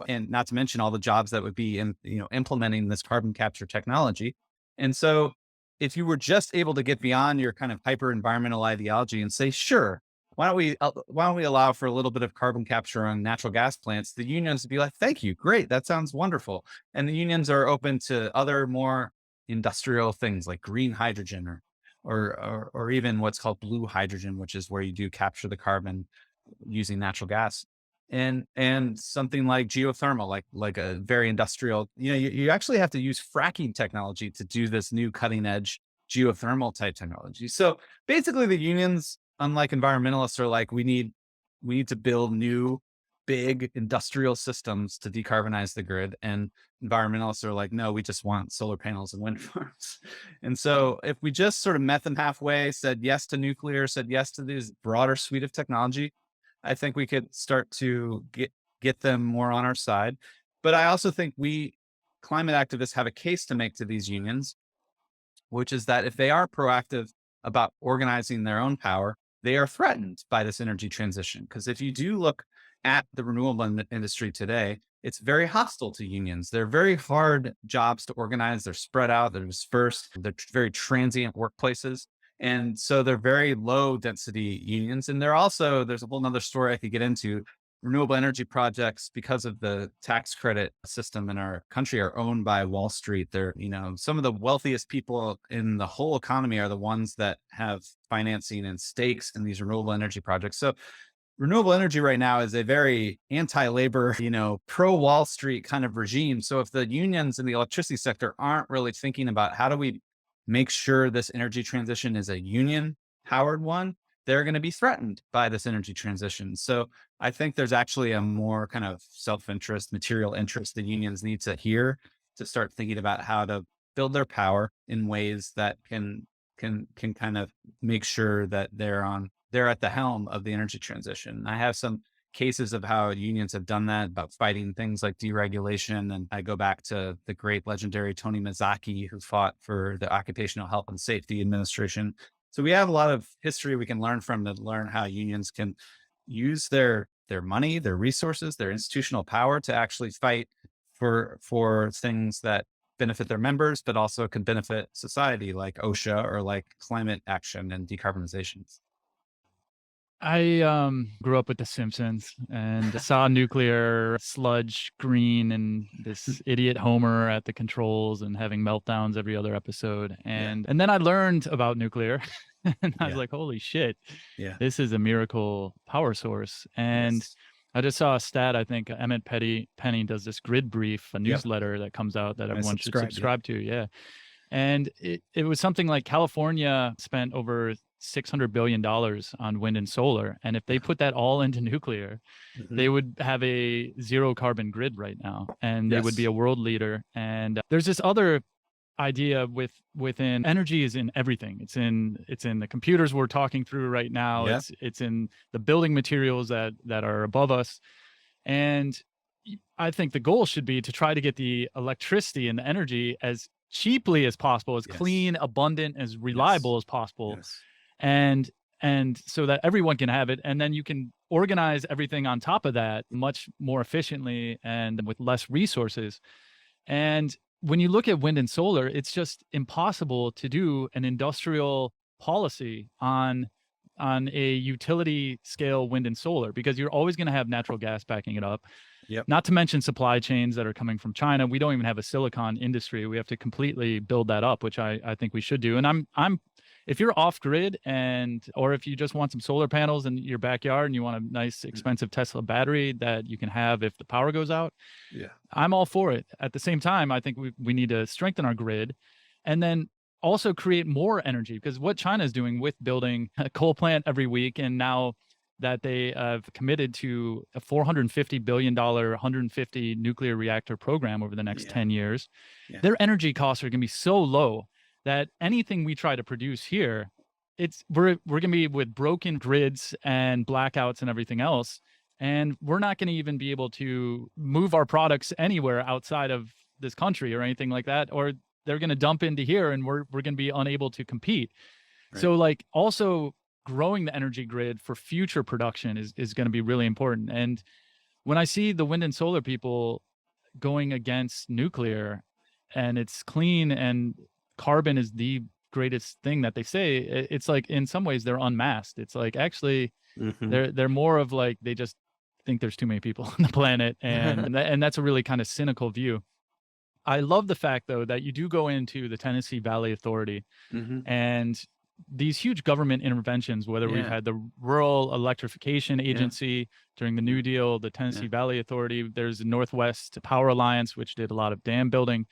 and not to mention all the jobs that would be in, implementing this carbon capture technology. And so if you were just able to get beyond your kind of hyper environmental ideology and say, sure, why don't we allow for a little bit of carbon capture on natural gas plants? The unions would be like, thank you, great, that sounds wonderful. And the unions are open to other more industrial things like green hydrogen or even what's called blue hydrogen, which is where you do capture the carbon using natural gas. And something like geothermal, like a very industrial, you actually have to use fracking technology to do this new cutting edge geothermal type technology. So basically the unions, unlike environmentalists, are like, we need to build new big industrial systems to decarbonize the grid. And environmentalists are like, no, we just want solar panels and wind farms. And so if we just sort of met them halfway, said yes to nuclear, said yes to this broader suite of technology, I think we could start to get them more on our side. But I also think we climate activists have a case to make to these unions, which is that if they are proactive about organizing their own power, they are threatened by this energy transition. Because if you do look at the renewable industry today, it's very hostile to unions. They're very hard jobs to organize. They're spread out, they're dispersed, they're very transient workplaces. And so they're very low density unions. And there's a whole nother story I could get into. Renewable energy projects, because of the tax credit system in our country, are owned by Wall Street. They're, some of the wealthiest people in the whole economy are the ones that have financing and stakes in these renewable energy projects. So renewable energy right now is a very anti-labor, pro Wall Street kind of regime. So if the unions in the electricity sector aren't really thinking about how do we make sure this energy transition is a union powered one, they're going to be threatened by this energy transition. So I think there's actually a more kind of self-interest, material interest the unions need to hear to start thinking about how to build their power in ways that can kind of make sure that they're at the helm of the energy transition. I have some cases of how unions have done that, about fighting things like deregulation. And I go back to the great legendary Tony Mazzocchi, who fought for the Occupational Health and Safety Administration. So we have a lot of history we can learn from to learn how unions can use their money, their resources, their institutional power to actually fight for things that benefit their members, but also can benefit society, like OSHA or like climate action and decarbonization. I grew up with The Simpsons and saw nuclear sludge green and this idiot Homer at the controls and having meltdowns every other episode. And then I learned about nuclear And I was Yeah. like, holy shit, Yeah. this is a miracle power source. And Yes. I just saw a stat. I think Emmett Penny does this grid brief, a Yep. newsletter that comes out that I everyone should subscribe. Yep. subscribe to. Yeah. And it was something like California spent over $600 billion on wind and solar. And if they Yeah. put that all into nuclear, Hmm. they would have a zero carbon grid right now, and they would be Yes. a world leader. And there's this other idea within energy is in everything. It's in the computers we're talking through right now. Yeah. It's in the building materials that are above us. And I think the goal should be to try to get the electricity and the energy as cheaply as possible, as Yes. clean, abundant, as Yes. reliable as possible, Yes. and so that everyone can have it, and then you can organize everything on top of that much more efficiently and with less resources. And when you look at wind and solar, it's just impossible to do an industrial policy on a utility scale wind and solar, because you're always going to have natural gas backing it up. Yep. Not to mention supply chains that are coming from China. We don't even have a silicon industry. We have to completely build that up, which I think we should do. And I'm if you're off grid, or if you just want some solar panels in your backyard and you want a nice expensive Tesla battery that you can have if the power goes out, Yeah. I'm all for it. At the same time, I think we need to strengthen our grid, and then also create more energy, because what China is doing with building a coal plant every week, and now that they have committed to a $450 billion, 150 nuclear reactor program over the next Yeah. 10 years, Yeah. their energy costs are going to be so low that anything we try to produce here, we're going to be with broken grids and blackouts and everything else. And we're not going to even be able to move our products anywhere outside of this country or anything like that, or they're going to dump into here and we're going to be unable to compete. Right. So like also growing the energy grid for future production is going to be really important. And when I see the wind and solar people going against nuclear, and it's clean and carbon is the greatest thing that they say, it's like in some ways they're unmasked. It's like actually Hmm. they're more of like, they just think there's too many people on the planet, and that's a really kind of cynical view. I love the fact though that you do go into the Tennessee Valley Authority Hmm. and these huge government interventions, whether we've Yeah. had the Rural Electrification Yeah. Agency during the Yeah. New Deal, the Tennessee Yeah. Valley Authority, there's the Northwest Power Alliance, which did a lot of dam building.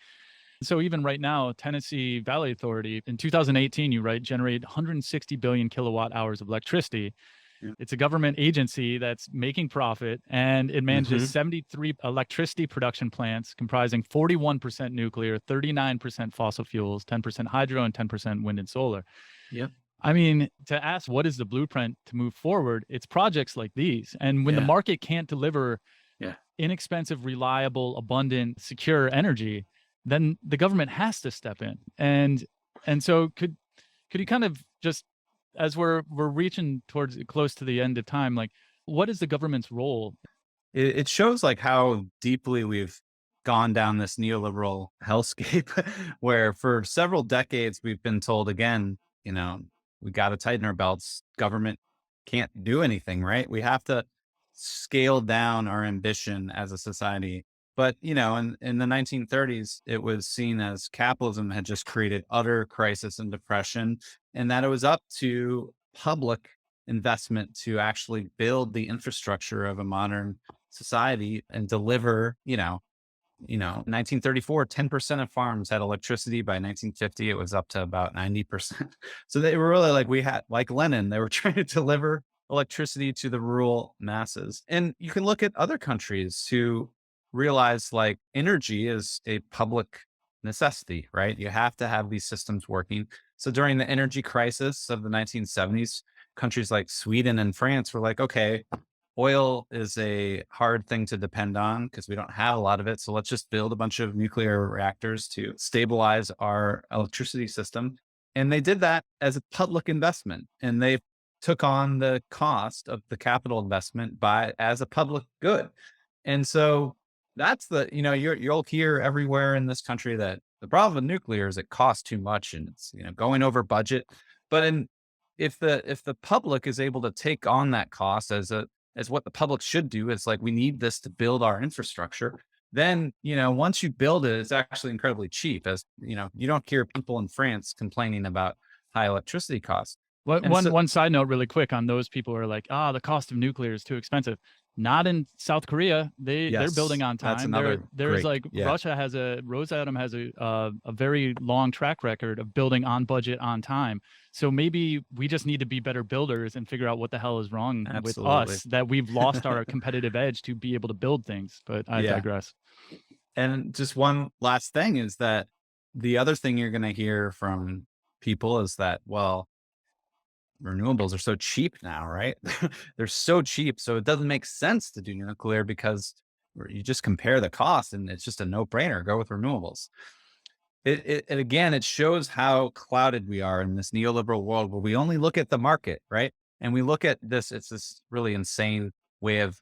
So even right now, Tennessee Valley Authority in 2018, you write, generate 160 billion kilowatt hours of electricity. Yeah. It's a government agency that's making profit, and it manages Hmm. 73 electricity production plants comprising 41% nuclear, 39% fossil fuels, 10% hydro, and 10% wind and solar. Yep. I mean, to ask what is the blueprint to move forward, it's projects like these. And when the Yeah. market can't deliver Yeah. inexpensive, reliable, abundant, secure energy, then the government has to step in. And so could you kind of just, as we're reaching towards close to the end of time, like what is the government's role? It shows like how deeply we've gone down this neoliberal hellscape where for several decades we've been told again, you know, we got to tighten our belts. Government can't do anything, right? We have to scale down our ambition as a society. But, in the 1930s, it was seen as capitalism had just created utter crisis and depression, and that it was up to public investment to actually build the infrastructure of a modern society and deliver, 1934, 10% of farms had electricity. By 1950, it was up to about 90%. So they were really like, we had, like Lenin, they were trying to deliver electricity to the rural masses. And you can look at other countries who realize like energy is a public necessity, right? You have to have these systems working. So during the energy crisis of the 1970s, countries like Sweden and France were like, okay, oil is a hard thing to depend on because we don't have a lot of it. So let's just build a bunch of nuclear reactors to stabilize our electricity system. And they did that as a public investment. And they took on the cost of the capital investment as a public good. And so that's you'll hear everywhere in this country that the problem with nuclear is it costs too much and it's, going over budget. But if the public is able to take on that cost as what the public should do, is like, we need this to build our infrastructure. Then, once you build it, it's actually incredibly cheap. As you don't hear people in France complaining about high electricity costs. And so, One side note really quick on those people who are like, the cost of nuclear is too expensive. Not in South Korea. They're building yes, on that's time. another There's great, like yeah, Rosatom has a very long track record of building on budget on time. So maybe we just need to be better builders and figure out what the hell is wrong with absolutely. us that we've lost our competitive edge to be able to build things. But I Yeah. digress. And just one last thing is that the other thing you're going to hear from people is that, well, renewables are so cheap now, right? They're so cheap. So it doesn't make sense to do nuclear because you just compare the cost and it's just a no brainer. Go with renewables. And again, it shows how clouded we are in this neoliberal world where we only look at the market, right? And we look at this, it's this really insane way of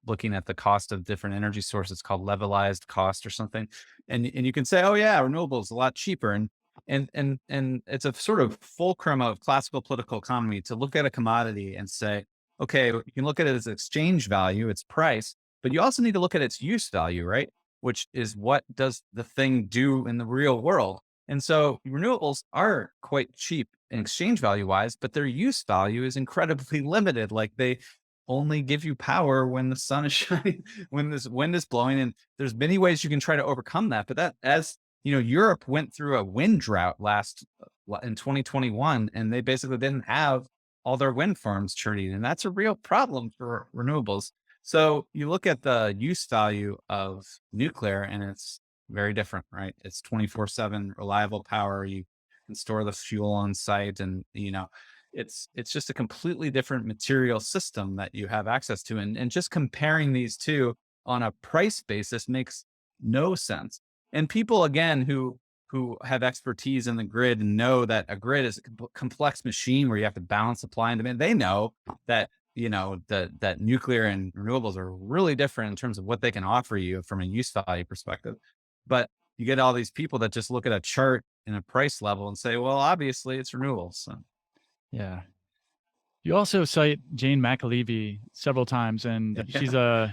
looking at the cost of different energy sources called levelized cost or something. And you can say, oh yeah, renewables a lot cheaper. And it's a sort of fulcrum of classical political economy to look at a commodity and say, okay, you can look at it as exchange value, its price, but you also need to look at its use value, right? Which is what does the thing do in the real world. And so renewables are quite cheap in exchange value wise, but their use value is incredibly limited. Like they only give you power when the sun is shining, when this wind is blowing. And there's many ways you can try to overcome that. But that, as you know, Europe went through a wind drought in 2021, and they basically didn't have all their wind farms churning. And that's a real problem for renewables. So you look at the use value of nuclear and it's very different, right? It's 24/7 reliable power. You can store the fuel on site and it's just a completely different material system that you have access to. And just comparing these two on a price basis makes no sense. And people again who have expertise in the grid and know that a grid is a complex machine where you have to balance supply and demand, they know that that nuclear and renewables are really different in terms of what they can offer you from a use value perspective. But you get all these people that just look at a chart and a price level and say, well, obviously it's renewables. So, Yeah. You also cite Jane McAlevey several times, and she's yeah.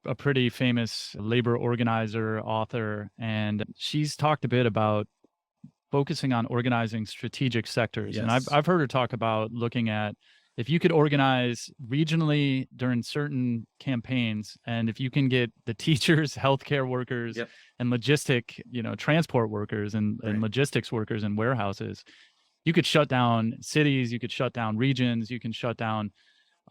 a pretty famous labor organizer, author, and she's talked a bit about focusing on organizing strategic sectors. And Yes. I've heard her talk about looking at if you could organize regionally during certain campaigns, and if you can get the teachers, healthcare workers, Yep. and transport workers and Right. logistics workers in warehouses, you could shut down cities, you could shut down regions, you can shut down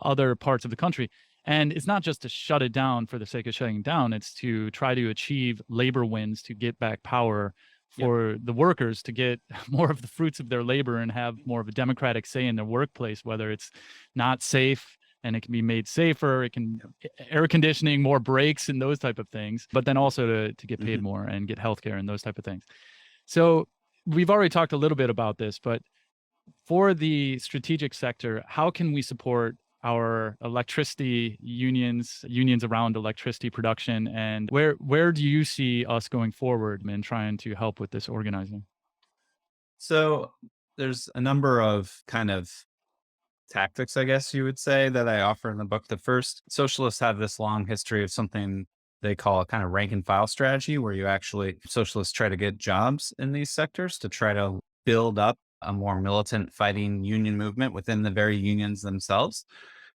other parts of the country. And it's not just to shut it down for the sake of shutting down, it's to try to achieve labor wins to get back power Yep. for the workers to get more of the fruits of their labor and have more of a democratic say in their workplace, whether it's not safe and it can be made safer, it can air conditioning, more breaks and those type of things, but then also to get paid Mhm. more and get healthcare and those type of things. So we've already talked a little bit about this, but for the strategic sector, how can we support our electricity unions around electricity production, and where do you see us going forward in trying to help with this organizing? So there's a number of kind of tactics, I guess you would say, that I offer in the book. The first, socialists have this long history of something they call a kind of rank and file strategy, where socialists try to get jobs in these sectors to try to build up a more militant fighting union movement within the very unions themselves.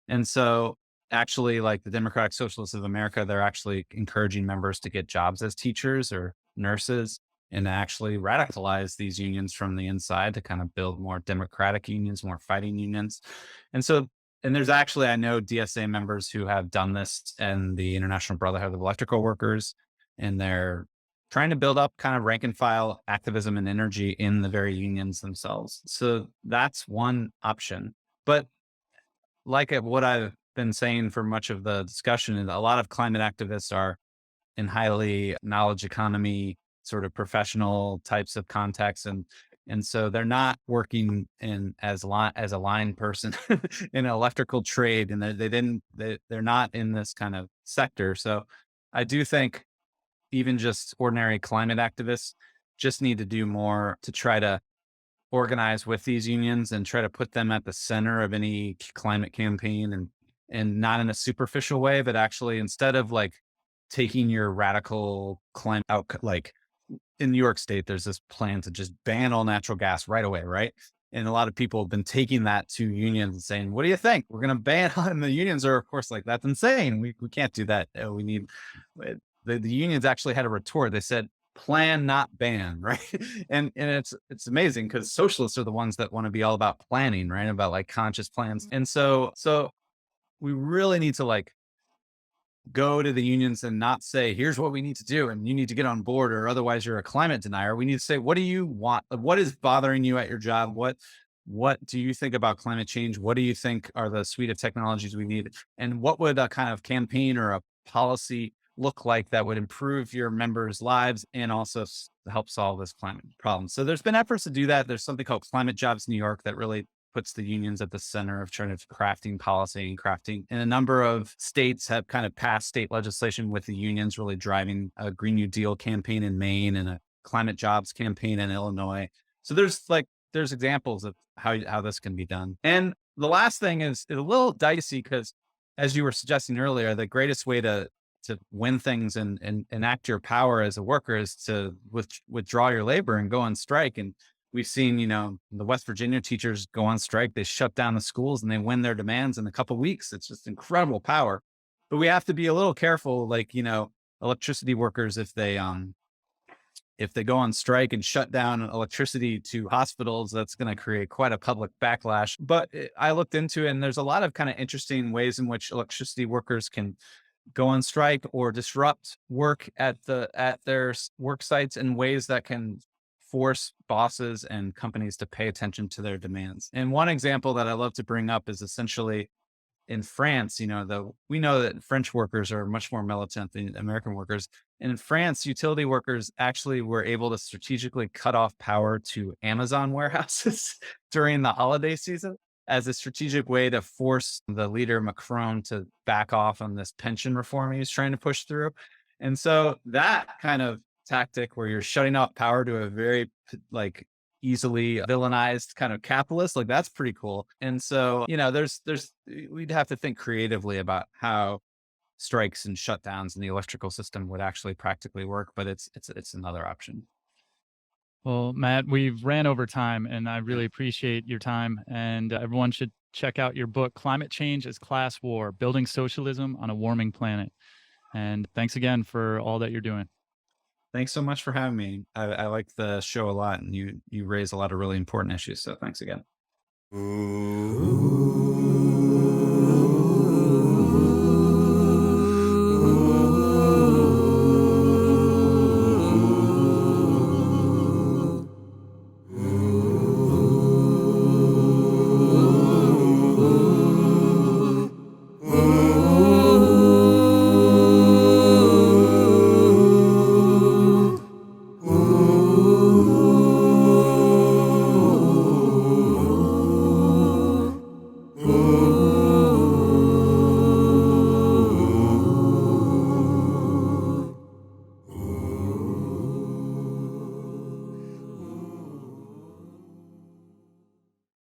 And so, actually, like the Democratic Socialists of America, they're actually encouraging members to get jobs as teachers or nurses and to actually radicalize these unions from the inside to kind of build more democratic unions, more fighting unions. And so, and there's actually, I know DSA members who have done this and the International Brotherhood of Electrical Workers, and they're trying to build up kind of rank and file activism and energy in the very unions themselves. So that's one option. But what I've been saying for much of the discussion is a lot of climate activists are in highly knowledge economy sort of professional types of contexts, and so they're not working in as a line person in an electrical trade, and they're not in this kind of sector. So I do think even just ordinary climate activists just need to do more to try to organize with these unions and try to put them at the center of any climate campaign, and not in a superficial way, but actually instead of like taking your radical climate out, like in New York State, there's this plan to just ban all natural gas right away, right? And a lot of people have been taking that to unions and saying, what do you think? We're going to ban. And the unions are, of course, like, that's insane. We can't do that. We need, the unions actually had a retort. They said, plan, not ban, right? And it's amazing because socialists are the ones that want to be all about planning, right? About like conscious plans. And so we really need to like go to the unions and not say, here's what we need to do and you need to get on board or otherwise you're a climate denier. We need to say, what do you want? What is bothering you at your job? What do you think about climate change? What do you think are the suite of technologies we need? And what would a kind of campaign or a policy look like that would improve your members' lives and also help solve this climate problem? So there's been efforts to do that. There's something called Climate Jobs New York that really puts the unions at the center of trying to crafting policy and crafting. And a number of states have kind of passed state legislation with the unions really driving a Green New Deal campaign in Maine and a climate jobs campaign in Illinois. So there's examples of how this can be done. And the last thing is a little dicey because, as you were suggesting earlier, the greatest way to win things and enact your power as a worker is to withdraw your labor and go on strike. And we've seen, the West Virginia teachers go on strike. They shut down the schools and they win their demands in a couple of weeks. It's just incredible power. But we have to be a little careful, like, electricity workers, if they go on strike and shut down electricity to hospitals, that's going to create quite a public backlash. But I looked into it, and there's a lot of kind of interesting ways in which electricity workers can go on strike or disrupt work at their work sites in ways that can force bosses and companies to pay attention to their demands. And one example that I love to bring up is essentially in France. We know that French workers are much more militant than American workers. And in France, utility workers actually were able to strategically cut off power to Amazon warehouses during the holiday season as a strategic way to force the leader Macron to back off on this pension reform he was trying to push through. And so that kind of tactic where you're shutting off power to a very like easily villainized kind of capitalist, like, that's pretty cool. And so, we'd have to think creatively about how strikes and shutdowns in the electrical system would actually practically work, but it's another option. Well, Matt, we've ran over time, and I really appreciate your time. And everyone should check out your book, Climate Change as Class War: Building Socialism on a Warming Planet. And thanks again for all that you're doing. Thanks so much for having me. I like the show a lot, and you raise a lot of really important issues. So thanks again. Ooh.